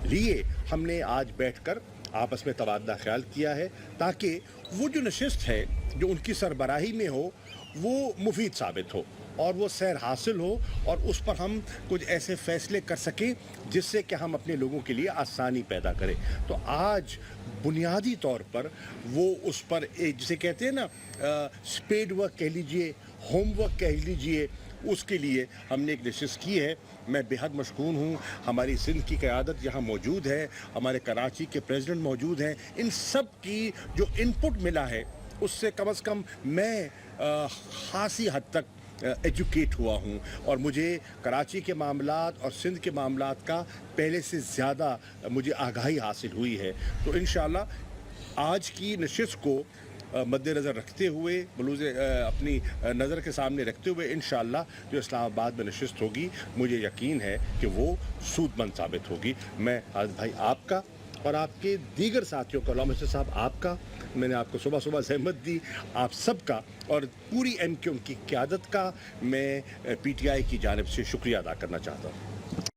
لیے ہم نے آج بیٹھ کر آپس میں تبادلہ خیال کیا ہے تاکہ وہ جو نشست ہے جو ان کی سربراہی میں ہو وہ مفید ثابت ہو اور وہ سیر حاصل ہو اور اس پر ہم کچھ ایسے فیصلے کر سکیں جس سے کہ ہم اپنے لوگوں کے لیے آسانی پیدا کریں. تو آج بنیادی طور پر وہ اس پر جسے کہتے ہیں نا اسپیڈ ورک کہہ لیجئے, ہوم ورک کہہ لیجئے, اس کے لیے ہم نے ایک نشست کی ہے. میں بے حد مشکور ہوں. ہماری سندھ کی قیادت یہاں موجود ہے, ہمارے کراچی کے پریزیڈنٹ موجود ہیں. ان سب کی جو انپٹ ملا ہے اس سے کم میں خاصی حد تک ایجوکیٹ ہوا ہوں اور مجھے کراچی کے معاملات اور سندھ کے معاملات کا پہلے سے زیادہ مجھے آگاہی حاصل ہوئی ہے. تو انشاءاللہ آج کی نشست کو مد نظر رکھتے ہوئے بلوز اپنی نظر کے سامنے رکھتے ہوئے انشاءاللہ جو اسلام آباد میں نشست ہوگی مجھے یقین ہے کہ وہ سود مند ثابت ہوگی. میں حافظ بھائی آپ کا اور آپ کے دیگر ساتھیوں کا, علامہ محسن صاحب آپ کا, میں نے آپ کو صبح زحمت دی, آپ سب کا اور پوری ایم کیو ایم کی قیادت کا میں پی ٹی آئی کی جانب سے شکریہ ادا کرنا چاہتا ہوں.